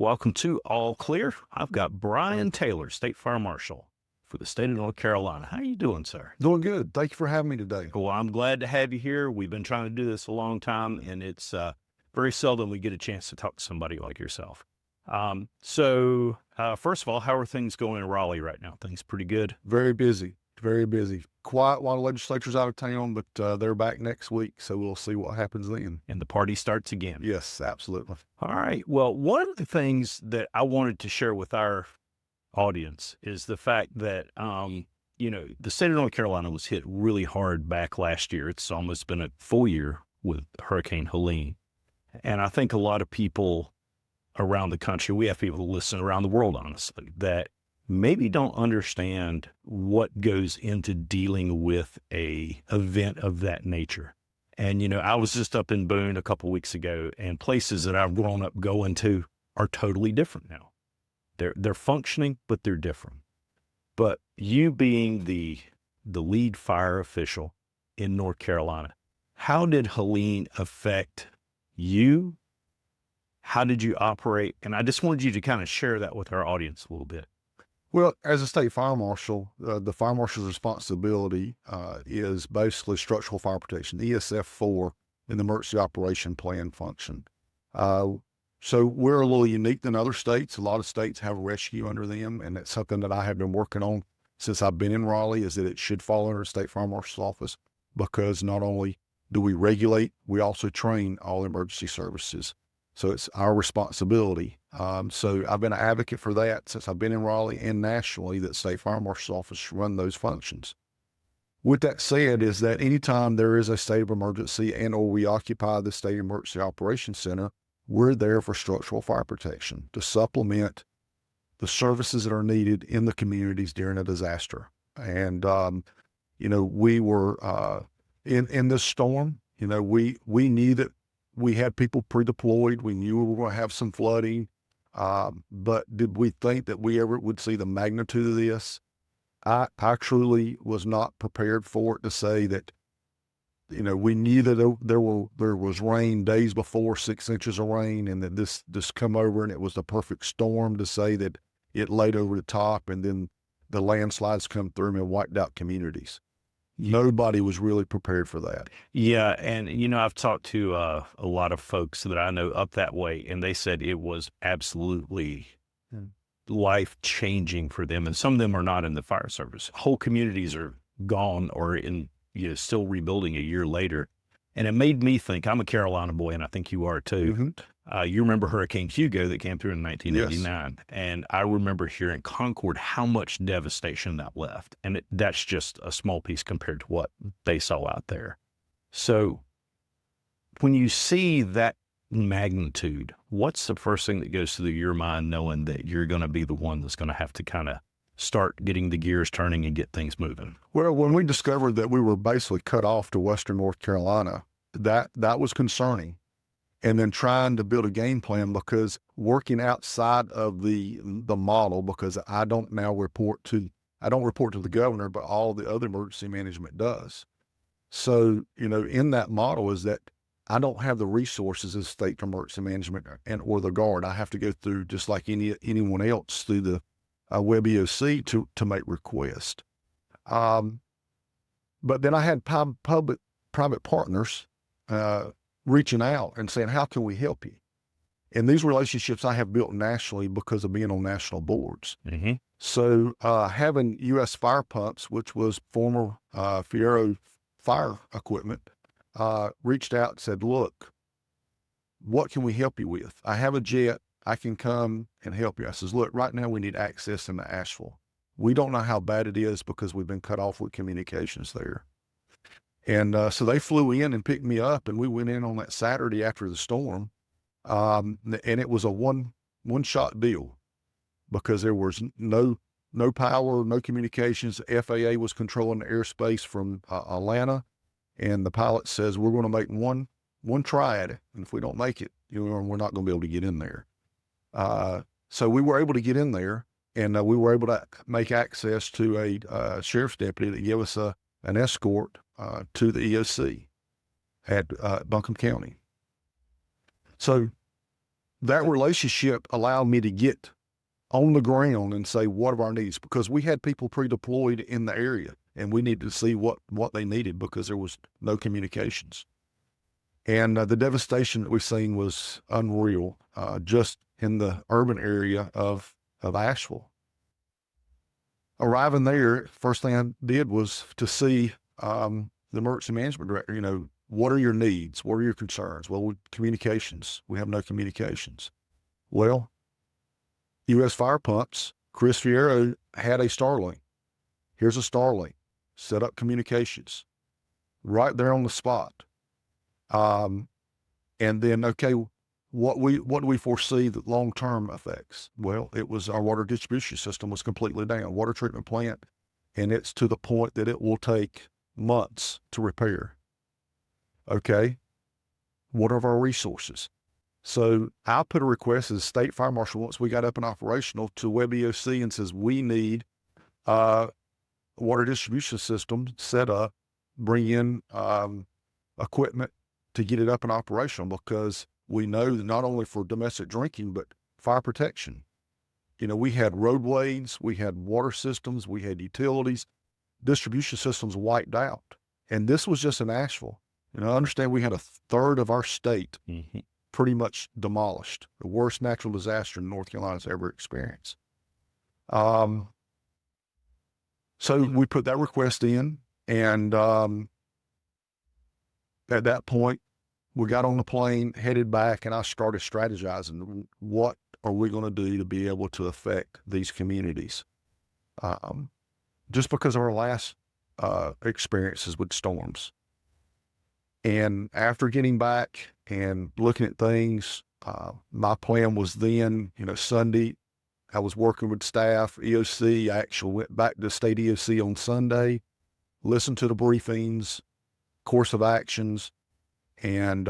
Welcome to All Clear. I've got Brian Taylor, State Fire Marshal for the state of North Carolina. How you doing, sir? Doing good. Thank you for having me today. Well, I'm glad to have you here. We've been trying to do this a long time, and it's very seldom we get a chance to talk to somebody like yourself. First of all, how are things going in Raleigh right now? Things pretty good? Very busy. Very busy. Quiet while the legislature's out of town, but they're back next week, so we'll see what happens then. And the party starts again. Yes, absolutely. All right. Well, one of the things that I wanted to share with our audience is the fact that, the state of North Carolina was hit really hard back last year. It's almost been a full year with Hurricane Helene. And I think a lot of people around the country, we have people who listen around the world, honestly, that maybe don't understand what goes into dealing with a event of that nature. And, I was just up in Boone a couple weeks ago, and places that I've grown up going to are totally different now. They're functioning, but they're different. But you being the lead fire official in North Carolina, how did Helene affect you? How did you operate? And I just wanted you to kind of share that with our audience a little bit. Well, as a state fire marshal, the fire marshal's responsibility is basically structural fire protection, ESF4, in the emergency operation plan function. So we're a little unique than other states. A lot of states have rescue under them, and that's something that I have been working on since I've been in Raleigh, is that it should fall under the State Fire Marshal's office, because not only do we regulate, we also train all emergency services. So it's our responsibility. So I've been an advocate for that since I've been in Raleigh, and nationally, that State Fire Marshal's office should run those functions. With that said, is that anytime there is a state of emergency and or we occupy the State Emergency Operations Center, we're there for structural fire protection to supplement the services that are needed in the communities during a disaster. And, we were in this storm, we knew that we had people pre-deployed. We knew we were going to have some flooding. But did we think that we ever would see the magnitude of this? I truly was not prepared for it, to say that, we knew that there was rain days before, 6 inches of rain, and that this come over and it was the perfect storm, to say that it laid over the top and then the landslides come through and wiped out communities. Nobody was really prepared for that. Yeah. And, I've talked to a lot of folks that I know up that way, and they said it was absolutely life-changing for them. And some of them are not in the fire service. Whole communities are gone or still rebuilding a year later. And it made me think, I'm a Carolina boy, and I think you are too. Mm-hmm. You remember Hurricane Hugo that came through in 1989. Yes. And I remember here in Concord how much devastation that left. And that's just a small piece compared to what they saw out there. So when you see that magnitude, what's the first thing that goes through your mind, knowing that you're going to be the one that's going to have to kind of start getting the gears turning and get things moving? Well, when we discovered that we were basically cut off to Western North Carolina, that was concerning. And then trying to build a game plan, because working outside of the model, because I don't report to the governor, but all the other emergency management does. So, in that model is that I don't have the resources as state emergency management or the Guard. I have to go through, just like anyone else, through the Web EOC to make requests. But then I had private partners reaching out and saying, how can we help you? And these relationships I have built nationally because of being on national boards. Mm-hmm. So having U.S. Fire Pumps, which was former Fiero fire equipment, reached out and said, look, what can we help you with? I have a jet. I can come and help you. I says, look, right now we need access into Asheville. We don't know how bad it is because we've been cut off with communications there. And so they flew in and picked me up, and we went in on that Saturday after the storm. And it was a one-shot deal, because there was no power, no communications. FAA was controlling the airspace from Atlanta, and the pilot says, we're going to make one try at it. And if we don't make it, we're not going to be able to get in there. So we were able to get in there, and we were able to make access to a sheriff's deputy that gave us an escort to the EOC at Buncombe County. So that relationship allowed me to get on the ground and say, what are our needs? Because we had people pre-deployed in the area and we needed to see what they needed because there was no communications. And the devastation that we've seen was unreal, just in the urban area of Asheville. Arriving there, first thing I did was to see the emergency management director, what are your needs? What are your concerns? Well, communications. We have no communications. Well, U.S. Fire Pumps, Chris Fierro had a Starlink. Here's a Starlink. Set up communications right there on the spot. And then, okay, what do we foresee the long-term effects? Well, it was our water distribution system was completely down, water treatment plant, and it's to the point that it will take months to repair. Okay, what are our resources? So I put a request as State Fire Marshal once we got up and operational to Web EOC and says, we need water distribution system set up, bring in equipment to get it up and operational, because we know that not only for domestic drinking, but fire protection. We had roadways, we had water systems, we had utilities, distribution systems wiped out. And this was just in Asheville. I understand we had a third of our state pretty much demolished, the worst natural disaster North Carolina's ever experienced. So we put that request in, and at that point, we got on the plane, headed back, and I started strategizing. What are we going to do to be able to affect these communities? Just because of our last experiences with storms. And after getting back and looking at things, my plan was then, Sunday, I was working with staff, EOC. I actually went back to state EOC on Sunday, listened to the briefings, course of actions, and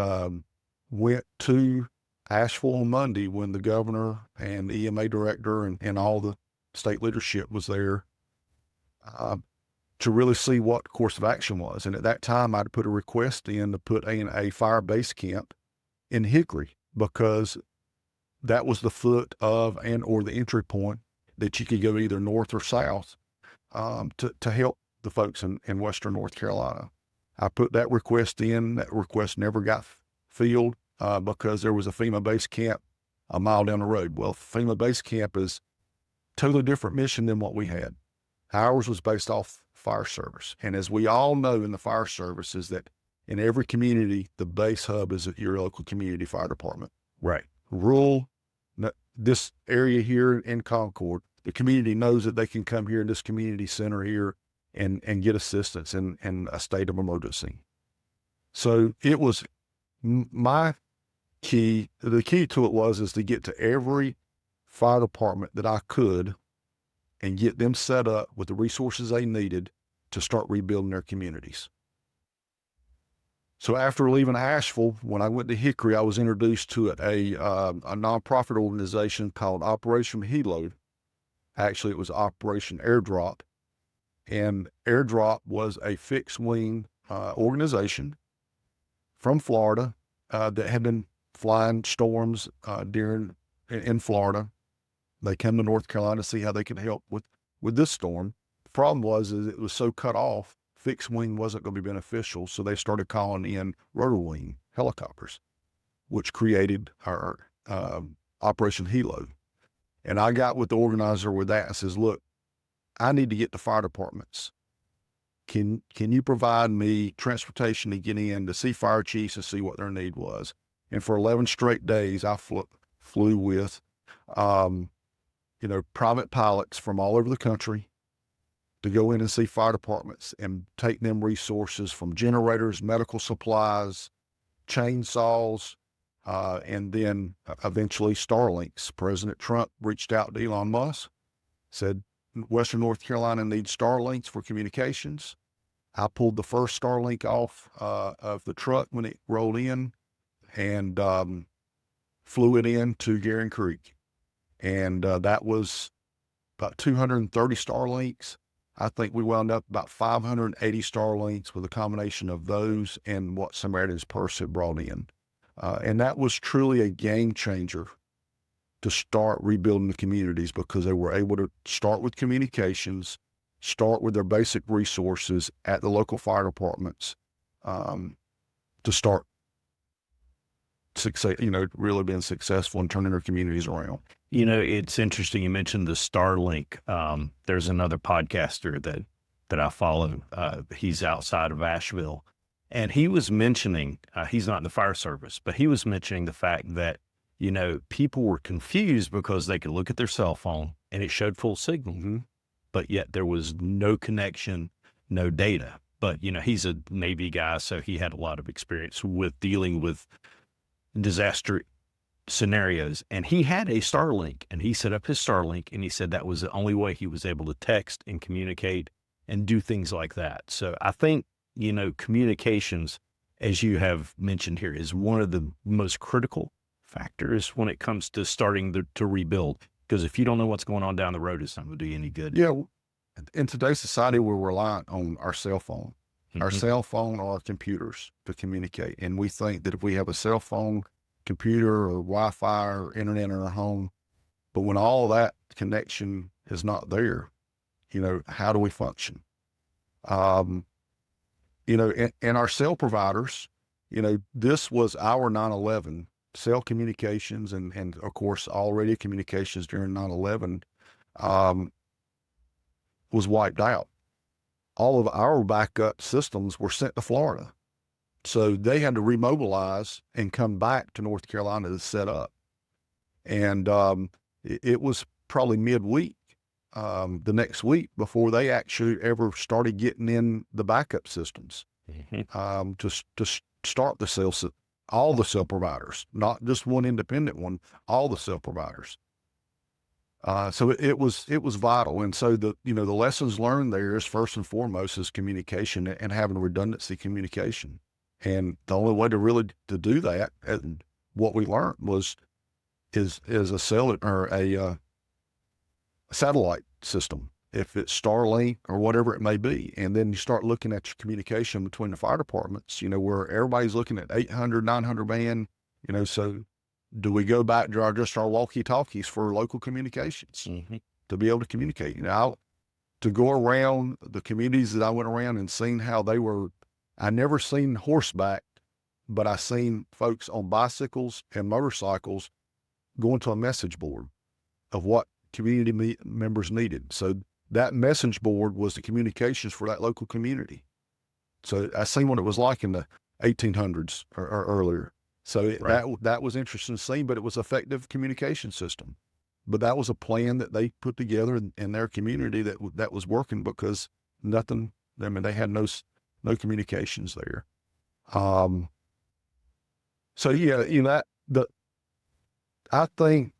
went to Asheville on Monday when the governor and the EMA director and all the state leadership was there to really see what course of action was. And at that time, I'd put a request in to put in a fire base camp in Hickory, because that was the foot of or the entry point that you could go either north or south to help the folks in Western North Carolina. I put that request in. That request never got filled because there was a FEMA base camp a mile down the road. Well, FEMA base camp is totally different mission than what we had. Ours was based off fire service. And as we all know in the fire service is that in every community, the base hub is at your local community fire department. Right. Rural, this area here in Concord, the community knows that they can come here in this community center here and get assistance in a state of emergency. So it was my key. The key to it is to get to every fire department that I could and get them set up with the resources they needed to start rebuilding their communities. So after leaving Asheville, when I went to Hickory, I was introduced to a nonprofit organization called Operation Helo. Actually, it was Operation Airdrop. And Airdrop was a fixed wing organization from Florida that had been flying storms in Florida. They came to North Carolina to see how they could help with this storm. The problem was it was so cut off, fixed wing wasn't going to be beneficial, so they started calling in rotor wing helicopters, which created our Operation Helo. And I got with the organizer with that and says, look, I need to get to fire departments. Can you provide me transportation to get in to see fire chiefs and see what their need was? And for 11 straight days, I flew with, private pilots from all over the country to go in and see fire departments and take them resources from generators, medical supplies, chainsaws, and then eventually Starlinks. President Trump reached out to Elon Musk, said, Western North Carolina needs Starlinks for communications. I pulled the first Starlink off of the truck when it rolled in and flew it in to Gearing Creek. And that was about 230 Starlinks. I think we wound up about 580 Starlinks with a combination of those and what Samaritan's Purse had brought in. And that was truly a game changer to start rebuilding the communities because they were able to start with communications, start with their basic resources at the local fire departments, to start success, really being successful and turning their communities around. It's interesting. You mentioned the Starlink. There's another podcaster that I follow. He's outside of Asheville, and he was mentioning, he's not in the fire service, but he was mentioning the fact that, people were confused because they could look at their cell phone and it showed full signal, but yet there was no connection, no data. But, he's a Navy guy, so he had a lot of experience with dealing with disaster scenarios. And he had a Starlink, and he set up his Starlink, and he said that was the only way he was able to text and communicate and do things like that. So I think, communications, as you have mentioned here, is one of the most critical factors when it comes to starting to rebuild. Because if you don't know what's going on down the road, it's not going to do you any good. Yeah. In today's society, we're reliant on our cell phone, our cell phone or our computers to communicate. And we think that if we have a cell phone, computer, or Wi-Fi or internet in our home, but when all that connection is not there, how do we function? And our cell providers, this was our 9/11 cell communications and of course all radio communications during 9/11 was wiped out. All of our backup systems were sent to Florida. So they had to remobilize and come back to North Carolina to set up. And it was probably midweek, the next week, before they actually ever started getting in the backup systems to start the all the cell providers, not just one independent one, all the cell providers. So it was vital. And so the lessons learned there is first and foremost is communication and having redundancy communication. And the only way to do that, and what we learned is a cell or a satellite system, if it's Starlink or whatever it may be. And then you start looking at your communication between the fire departments, where everybody's looking at 800, 900 band, so do we go back to our walkie-talkies for local communications to be able to communicate? To go around the communities that I went around and seen how they were, I never seen horseback, but I seen folks on bicycles and motorcycles going to a message board of what community members needed. So that message board was the communications for that local community. So I seen what it was like in the 1800s or earlier. So that was interesting to see, but it was effective communication system. But that was a plan that they put together in their community that was working because they had no communications there. So yeah, I think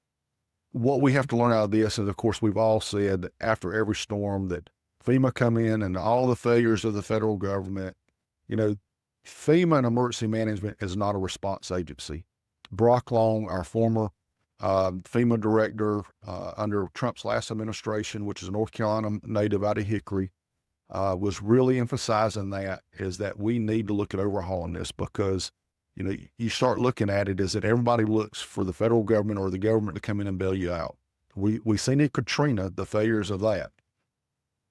what we have to learn out of this is, of course, we've all said that after every storm that FEMA come in and all the failures of the federal government, FEMA and emergency management is not a response agency. Brock Long, our former FEMA director under Trump's last administration, which is a North Carolina native out of Hickory, was really emphasizing that we need to look at overhauling this because, you start looking at it is that everybody looks for the federal government or the government to come in and bail you out. We seen in Katrina, the failures of that.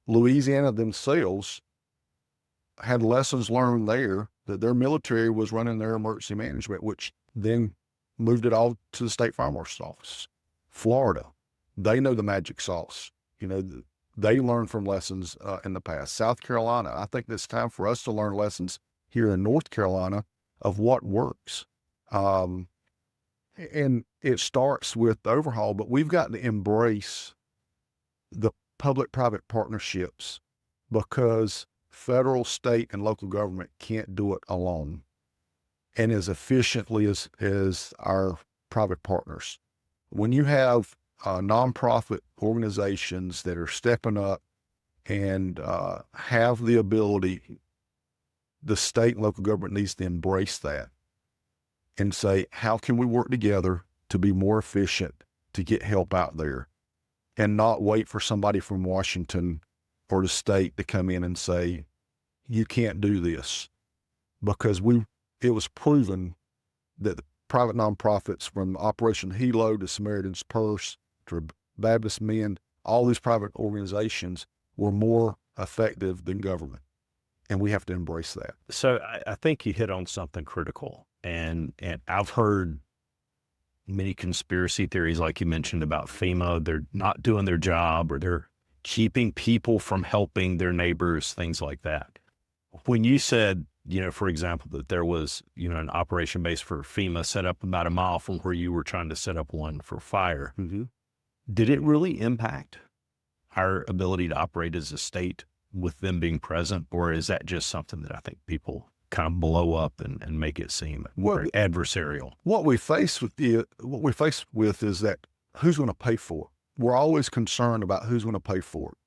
Louisiana themselves had lessons learned there that their military was running their emergency management, which then moved it all to the State Fire Marshal's office. Florida, they know the magic sauce. They learned from lessons in the past. South Carolina, I think it's time for us to learn lessons here in North Carolina of what works. And it starts with the overhaul, but we've got to embrace the public-private partnerships because federal, state, and local government can't do it alone and as efficiently as our private partners. When you have nonprofit organizations that are stepping up and have the ability, the state and local government needs to embrace that and say, how can we work together to be more efficient, to get help out there and not wait for somebody from Washington or the state to come in and say, you can't do this, because it was proven that private nonprofits from Operation Hilo to Samaritan's Purse to Baptist Men, all these private organizations were more effective than government. And we have to embrace that. So I think you hit on something critical. And I've heard many conspiracy theories, like you mentioned, about FEMA. They're not doing their job, or they're keeping people from helping their neighbors, things like that. When you said, for example, that there was, an operation base for FEMA set up about a mile from where you were trying to set up one for fire, did it really impact our ability to operate as a state with them being present? Or is that just something that I think people kind of blow up and make it seem more adversarial? What we face with is that who's going to pay for it? We're always concerned about who's going to pay for it.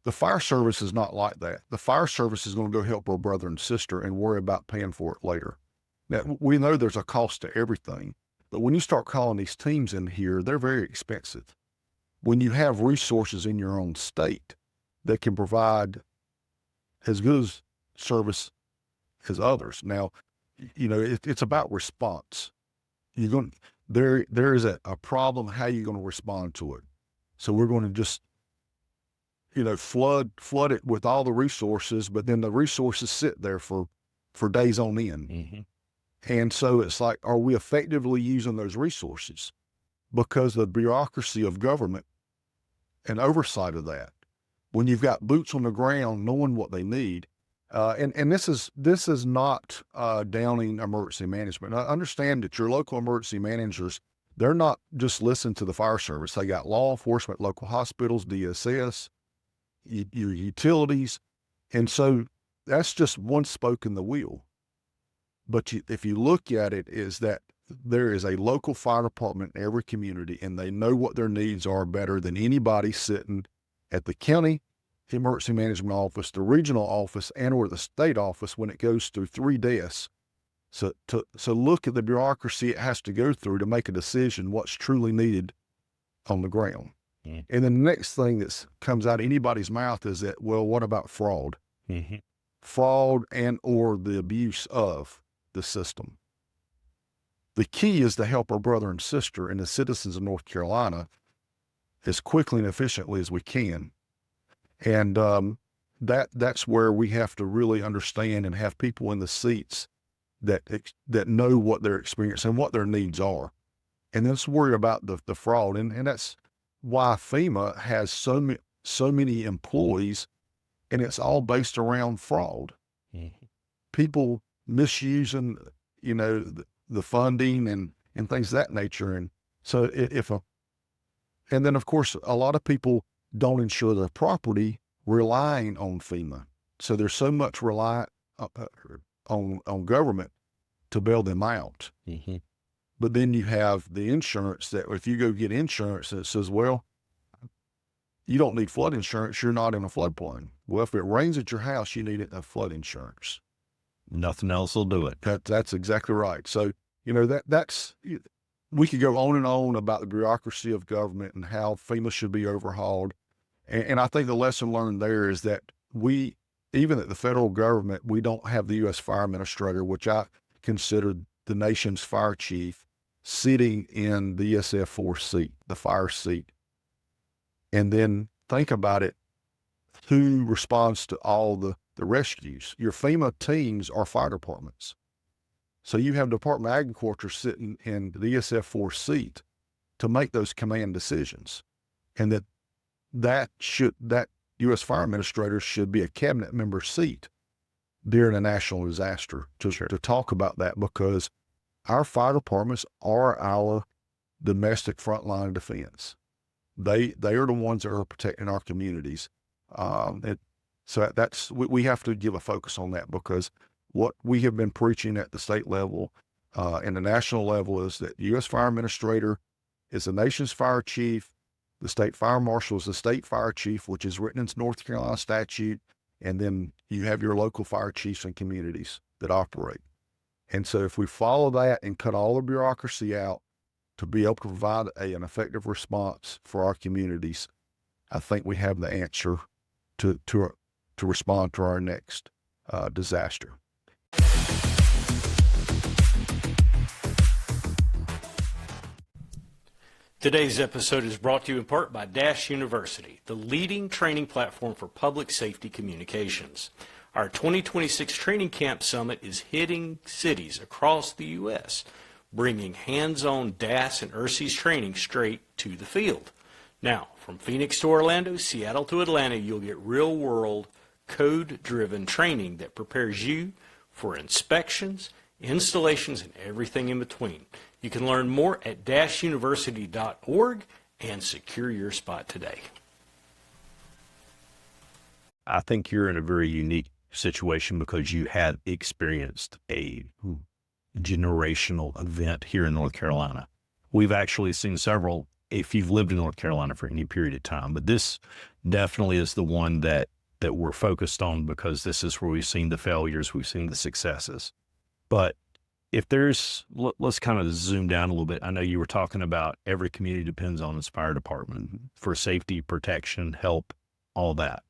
The fire service is not like that. The fire service is going to go help our brother and sister and worry about paying for it later. Now, we know there's a cost to everything, but when you start calling these teams in here, they're very expensive. When you have resources in your own state that can provide as good as service as others. Now, it's about response. There is a problem. How are you going to respond to it? So we're going to just, flood it with all the resources, but then the resources sit there for days on end. Mm-hmm. And so it's like, are we effectively using those resources? Because the bureaucracy of government and oversight of that, when you've got boots on the ground knowing what they need, and this is not downing emergency management. I understand that your local emergency managers, they're not just listening to the fire service. They got law enforcement, local hospitals, DSS, your utilities. And so that's just one spoke in the wheel. But if you look at it, is that there is a local fire department in every community, and they know what their needs are better than anybody sitting at the county emergency management office, the regional office, and or the state office when it goes through 3 desks. So look at the bureaucracy it has to go through to make a decision what's truly needed on the ground. Yeah. And the next thing that comes out of anybody's mouth is that, well, what about fraud? Mm-hmm. Fraud and or the abuse of the system. The key is to help our brother and sister and the citizens of North Carolina as quickly and efficiently as we can. And that's where we have to really understand and have people in the seats that know what their experience and what their needs are. And let's worry about the fraud. And that's why FEMA has so many employees, and it's all based around fraud. Mm-hmm. People misusing, the funding and things of that nature. And so and then of course, a lot of people don't insure their property relying on FEMA. So there's so much reliant on government to bail them out. Mm-hmm. But then you have the insurance that if you go get insurance and it says, well, you don't need flood insurance, you're not in a floodplain. Well, if it rains at your house, you need a flood insurance. Nothing else will do it. That's exactly right. So, we could go on and on about the bureaucracy of government and how FEMA should be overhauled. And I think the lesson learned there is that even at the federal government, we don't have the U.S. Fire Administrator, which I consider the nation's fire chief, sitting in the ESF4 seat, the fire seat. And then think about it, who responds to all the rescues? Your FEMA teams are fire departments. So you have Department of Agriculture sitting in the ESF4 seat to make those command decisions. And that U.S. Fire Administrator should be a cabinet member seat during a national disaster to talk about that, because our fire departments are our domestic frontline defense. They are the ones that are protecting our communities. So we have to give a focus on that, because what we have been preaching at the state level and the national level is that the U.S. Fire Administrator is the nation's fire chief. The State Fire Marshal is the state fire chief, which is written in North Carolina statute. And then you have your local fire chiefs and communities that operate. And so if we follow that and cut all the bureaucracy out to be able to provide an effective response for our communities, I think we have the answer to respond to our next disaster. Today's episode is brought to you in part by Dash University, the leading training platform for public safety communications. Our 2026 Training Camp Summit is hitting cities across the U.S., bringing hands-on DAS and ERCES training straight to the field. Now, from Phoenix to Orlando, Seattle to Atlanta, you'll get real-world, code-driven training that prepares you for inspections, installations, and everything in between. You can learn more at dashuniversity.org and secure your spot today. I think you're in a very unique situation because you had experienced a generational event here in North Carolina. We've actually seen several, if you've lived in North Carolina for any period of time, but this definitely is the one that we're focused on because this is where we've seen the failures, we've seen the successes. But if there's, let's kind of zoom down a little bit. I know you were talking about every community depends on its fire department for safety, protection, help, all that.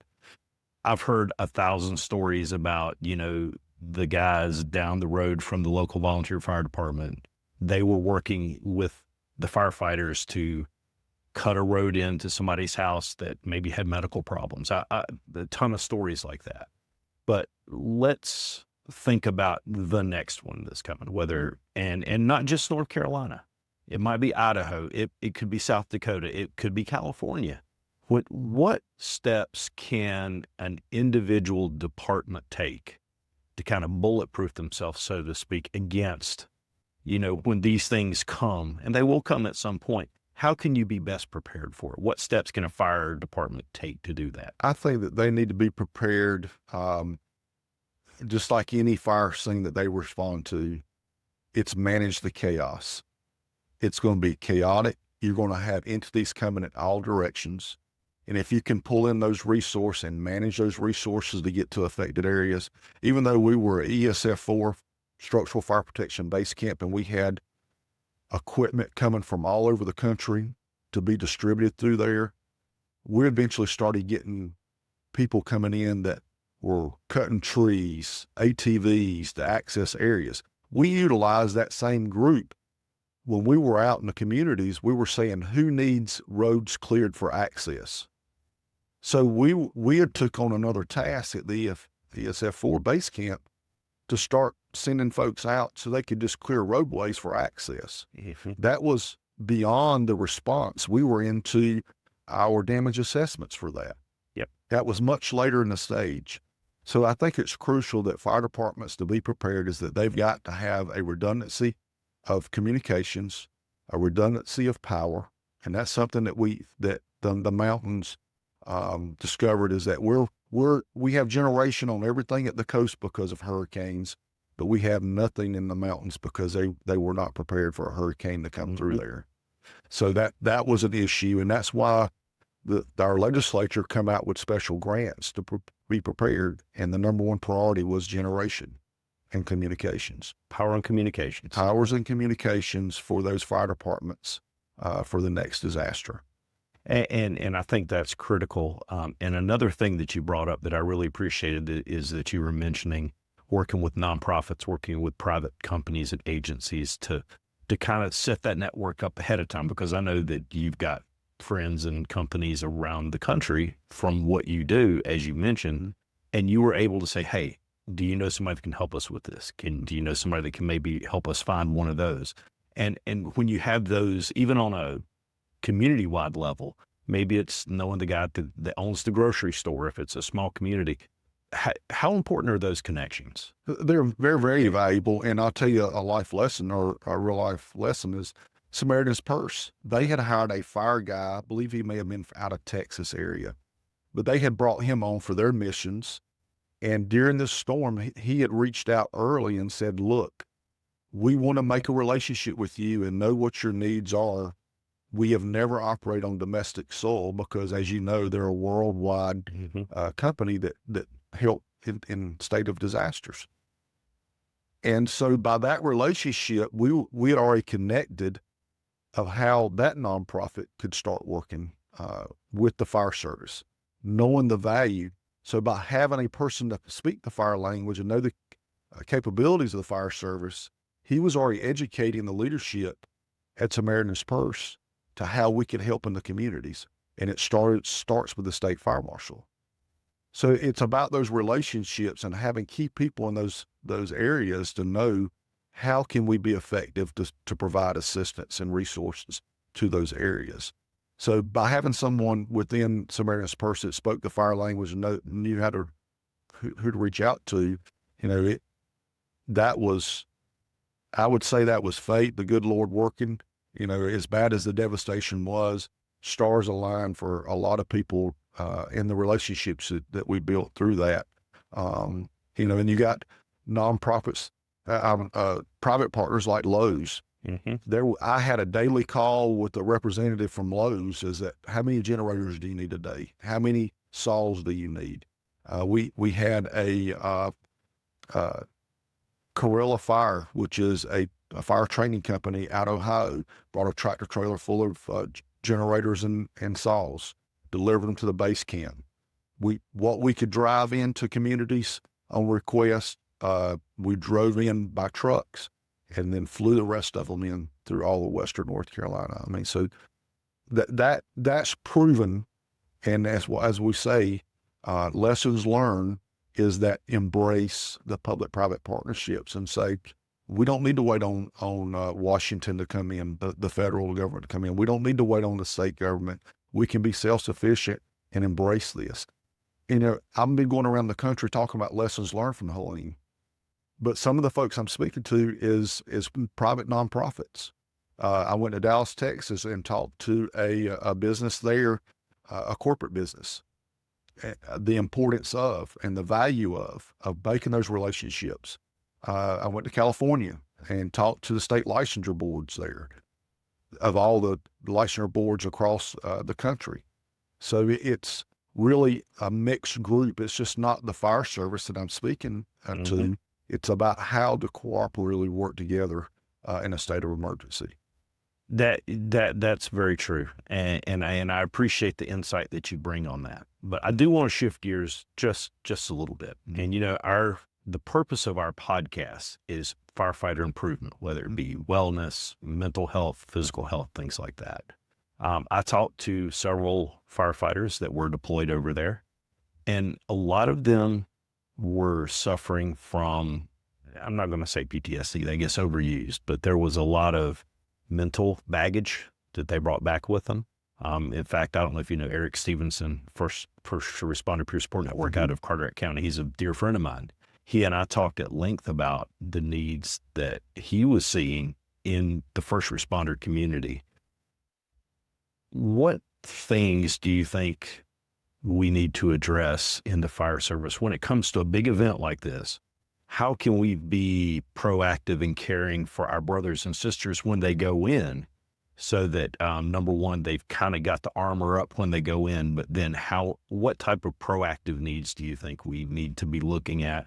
I've heard 1,000 stories about, the guys down the road from the local volunteer fire department. They were working with the firefighters to cut a road into somebody's house that maybe had medical problems. A ton of stories like that. But let's think about the next one that's coming, and not just North Carolina. It might be Idaho. It could be South Dakota. It could be California. What steps can an individual department take to kind of bulletproof themselves, so to speak, against, when these things come, and they will come at some point? How can you be best prepared for it? What steps can a fire department take to do that? I think that they need to be prepared, just like any fire scene that they respond to. It's manage the chaos. It's going to be chaotic. You're going to have entities coming in all directions. And if you can pull in those resources and manage those resources to get to affected areas, even though we were ESF4 structural fire protection base camp and we had equipment coming from all over the country to be distributed through there, we eventually started getting people coming in that were cutting trees, ATVs to access areas. We utilized that same group. When we were out in the communities, we were saying, who needs roads cleared for access? So we had took on another task at the ESF4 base camp to start sending folks out so they could just clear roadways for access. That was beyond the response. We were into our damage assessments for that. Yep. That was much later in the stage. So I think it's crucial that fire departments, to be prepared, is that they've got to have a redundancy of communications, a redundancy of power. And that's something that the mountains discovered, is that we have generation on everything at the coast because of hurricanes, but we have nothing in the mountains because they were not prepared for a hurricane to come through there. So that was an issue. And that's why our legislature come out with special grants to be prepared. And the number one priority was generation and communications. Power and communications. Powers and communications for those fire departments for the next disaster. And I think that's critical. And another thing that you brought up that I really appreciated is that you were mentioning working with nonprofits, working with private companies and agencies to kind of set that network up ahead of time, because I know that you've got friends and companies around the country from what you do, as you mentioned, and you were able to say, hey, do you know somebody that can help us with this? Do you know somebody that can maybe help us find one of those? And when you have those, even on a community-wide level, maybe it's knowing the guy that owns the grocery store, if it's a small community. How important are those connections? They're very, very valuable. And I'll tell you a life lesson, or a real life lesson, is Samaritan's Purse. They had hired a fire guy. I believe he may have been out of Texas area, but they had brought him on for their missions. And during this storm, he had reached out early and said, look, we want to make a relationship with you and know what your needs are. We have never operated on domestic soil because, as you know, they're a worldwide company that help in state of disasters. And so by that relationship, we had already connected of how that nonprofit could start working with the fire service, knowing the value. So by having a person to speak the fire language and know the capabilities of the fire service, he was already educating the leadership at Samaritan's Purse to how we can help in the communities. And it starts with the State Fire Marshal. So it's about those relationships and having key people in those areas to know how can we be effective to provide assistance and resources to those areas. So by having someone within Samaritan's Purse that spoke the fire language and knew how to who to reach out to, that was, I would say that was fate, the good Lord working. As bad as the devastation was, stars aligned for a lot of people in the relationships that we built through that. And you got nonprofits, private partners like Lowe's. I had a daily call with a representative from Lowe's. Is that how many generators do you need a day? How many saws do you need? We had a Corella Fire, which is a fire training company out of Ohio, brought a tractor trailer full of generators and saws, delivered them to the base camp. What we could drive into communities on request, we drove in by trucks and then flew the rest of them in through all of Western North Carolina. I mean, so that's proven. And as we say, lessons learned is that embrace the public-private partnerships and say, we don't need to wait on Washington to come in, the federal government to come in. We don't need to wait on the state government. We can be self-sufficient and embrace this. I've been going around the country talking about lessons learned from Helene, but some of the folks I'm speaking to is private nonprofits. I went to Dallas, Texas, and talked to a business there, a corporate business, the importance of and the value of making those relationships. I went to California and talked to the state licensure boards there, of all the licensure boards across the country. So it's really a mixed group. It's just not the fire service that I'm speaking to. It's about how to cooperatively work together in a state of emergency. That's very true, and I appreciate the insight that you bring on that. But I do want to shift gears just a little bit. And the purpose of our podcast is firefighter improvement, whether it be wellness, mental health, physical health, things like that. I talked to several firefighters that were deployed over there, and a lot of them were suffering from, I'm not going to say PTSD, that gets overused, but there was a lot of mental baggage that they brought back with them. In fact, I don't know if you know Eric Stevenson, first responder peer support network out of Carteret County. He's a dear friend of mine. He and I talked at length about the needs that he was seeing in the first responder community. What things do you think we need to address in the fire service when it comes to a big event like this? How can we be proactive in caring for our brothers and sisters when they go in, so that, number one, they've kind of got the armor up when they go in, but then what type of proactive needs do you think we need to be looking at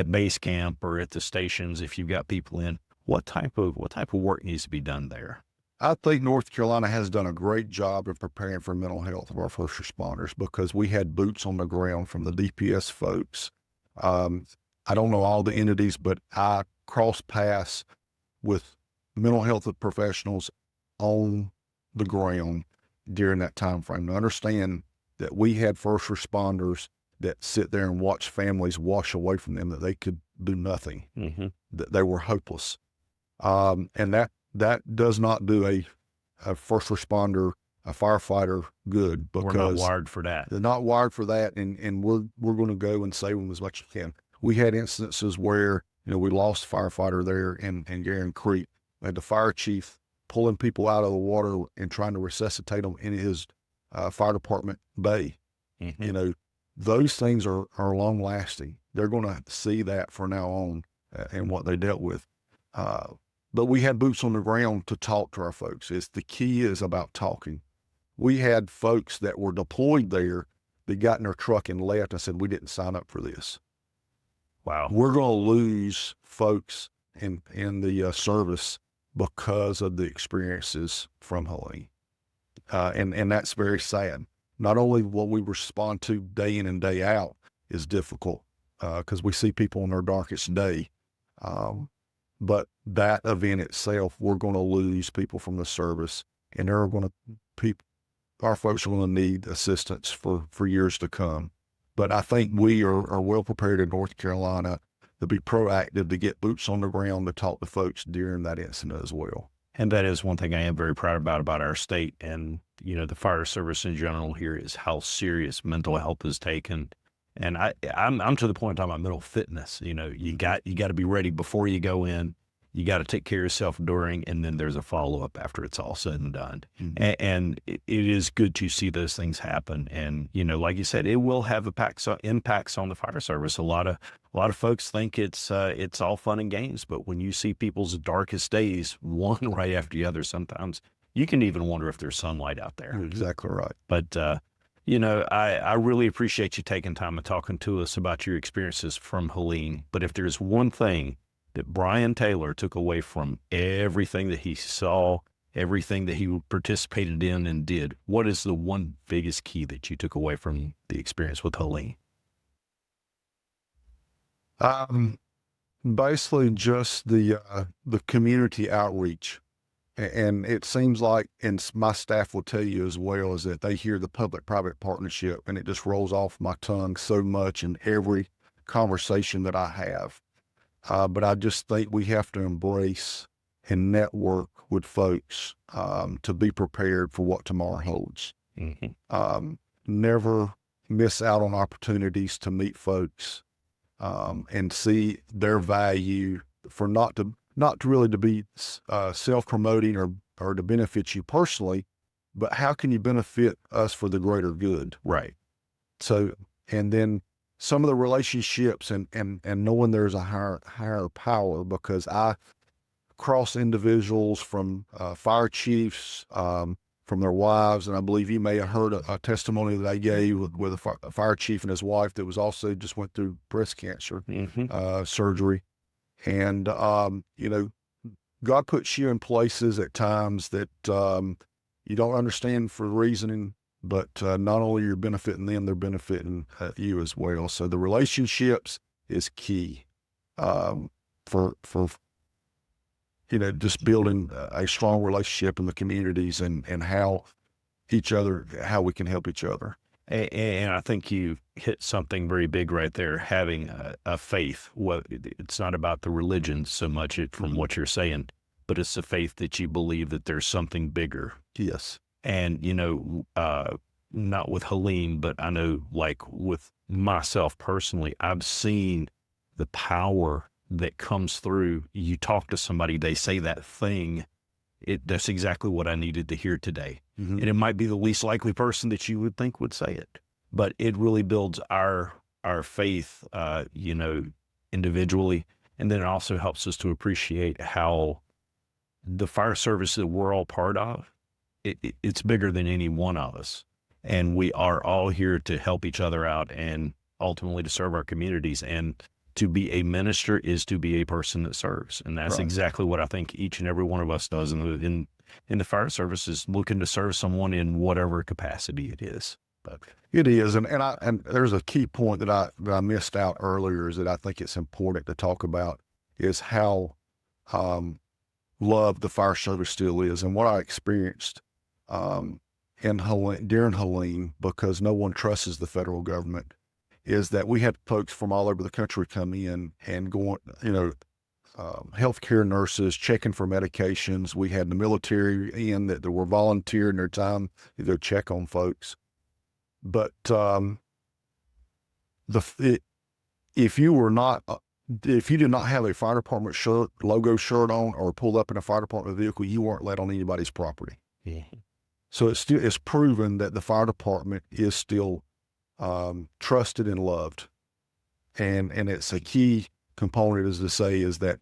base camp or at the stations? If you've got people in, what type of work needs to be done there? I think North Carolina has done a great job of preparing for mental health of our first responders, because we had boots on the ground from the DPS folks. I don't know all the entities, but I crossed paths with mental health professionals on the ground during that time frame to understand that we had first responders that sit there and watch families wash away from them, that they could do nothing, that they were hopeless. And that does not do a first responder, a firefighter good, because we're not wired for that. They're not wired for that. And we're going to go and save them as much as we can. We had instances where, we lost a firefighter there in Garin Creek. We had the fire chief pulling people out of the water and trying to resuscitate them in his fire department bay. Those things are long lasting. They're going to see that from now on and what they dealt with. But we had boots on the ground to talk to our folks. The key is about talking. We had folks that were deployed there that got in their truck and left and said, we didn't sign up for this. Wow. We're going to lose folks in the service because of the experiences from Helene. And that's very sad. Not only what we respond to day in and day out is difficult, because we see people on their darkest day. But that event itself, we're going to lose people from the service and they're going to people. Our folks are going to need assistance for years to come. But I think we are well prepared in North Carolina to be proactive, to get boots on the ground, to talk to folks during that incident as well. And that is one thing I am very proud about our state and, the fire service in general here is how serious mental health is taken. And I'm to the point of talking about mental fitness. You got to be ready before you go in. You got to take care of yourself during, and then there's a follow up after it's all said and done. And it is good to see those things happen. And like you said, it will have impacts on the fire service. A lot of folks think it's all fun and games, but when you see people's darkest days, one right after the other, sometimes you can even wonder if there's sunlight out there. You're exactly right. But I really appreciate you taking time and talking to us about your experiences from Helene. But if there's one thing that Brian Taylor took away from everything that he saw, everything that he participated in and did, what is the one biggest key that you took away from the experience with Helene? Basically just the community outreach. And it seems like, and my staff will tell you as well, is that they hear the public-private partnership and it just rolls off my tongue so much in every conversation that I have. But I just think we have to embrace and network with folks to be prepared for what tomorrow holds. Never miss out on opportunities to meet folks and see their value, for not to really to be self-promoting or to benefit you personally, but how can you benefit us for the greater good? Right. So, and then some of the relationships and knowing there's a higher power, because I cross individuals from fire chiefs, from their wives, and I believe you may have heard a testimony that I gave with a fire chief and his wife that was also just went through breast cancer surgery. And, God puts you in places at times that you don't understand for reasoning, but not only you're benefiting them, they're benefiting you as well. So the relationships is key for just building a strong relationship in the communities and how we can help each other. And I think you hit something very big right there, having a faith. Well, it's not about the religion so much from what you're saying, but it's the faith that you believe that there's something bigger. Yes. And, not with Helene, but I know, like with myself personally, I've seen the power that comes through. You talk to somebody, they say that thing. That's exactly what I needed to hear today. And it might be the least likely person that you would think would say it, but it really builds our faith, individually. And then it also helps us to appreciate how the fire service that we're all part of, it's bigger than any one of us. And we are all here to help each other out and ultimately to serve our communities. And to be a minister is to be a person that serves. And that's exactly what I think each and every one of us does in the fire service, is looking to serve someone in whatever capacity it is. But it is. And there's a key point that I missed out earlier, is that I think it's important to talk about, is how loved the fire service still is. And what I experienced during Helene, because no one trusts the federal government, is that we had folks from all over the country come in and going, healthcare nurses checking for medications. We had the military in that were volunteering their time to go check on folks. But if you did not have a fire department logo shirt on or pulled up in a fire department vehicle, you weren't let on anybody's property. So it's proven that the fire department is still trusted and loved. And it's a key component, is to say, is that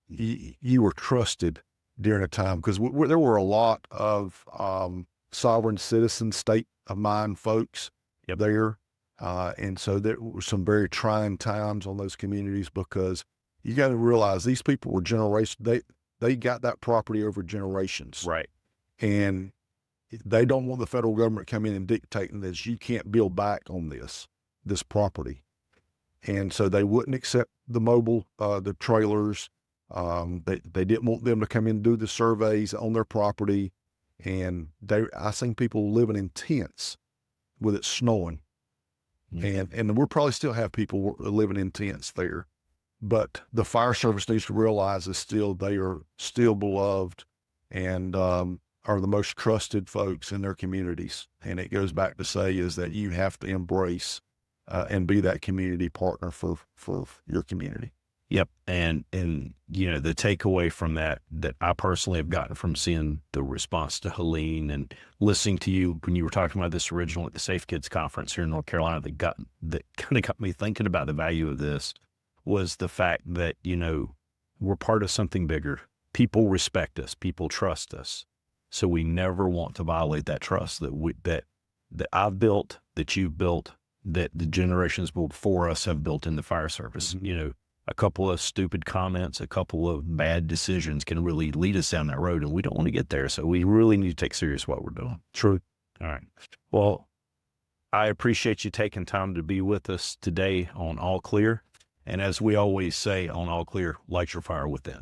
you were trusted during a time, because there were a lot of sovereign citizen, state of mind folks there. And so there were some very trying times on those communities, because you got to realize these people were they got that property over generations. Right. And they don't want the federal government to come in and dictating this. You can't build back on this property. And so they wouldn't accept the the trailers. They didn't want them to come in and do the surveys on their property. and I seen people living in tents with it snowing. And we'll probably still have people living in tents there, but the fire service needs to realize they are still beloved and, are the most trusted folks in their communities. And it goes back to say is that you have to embrace, and be that community partner for your community. Yep. And, the takeaway from that I personally have gotten from seeing the response to Helene and listening to you when you were talking about this original at the Safe Kids Conference here in North Carolina, that kind of got me thinking about the value of this was the fact that, we're part of something bigger. People respect us. People trust us. So we never want to violate that trust that I've built, that you've built, that the generations before us have built in the fire service. A couple of stupid comments, a couple of bad decisions can really lead us down that road, and we don't want to get there. So we really need to take serious what we're doing. True. All right. Well, I appreciate you taking time to be with us today on All Clear. And as we always say on All Clear, light your fire within.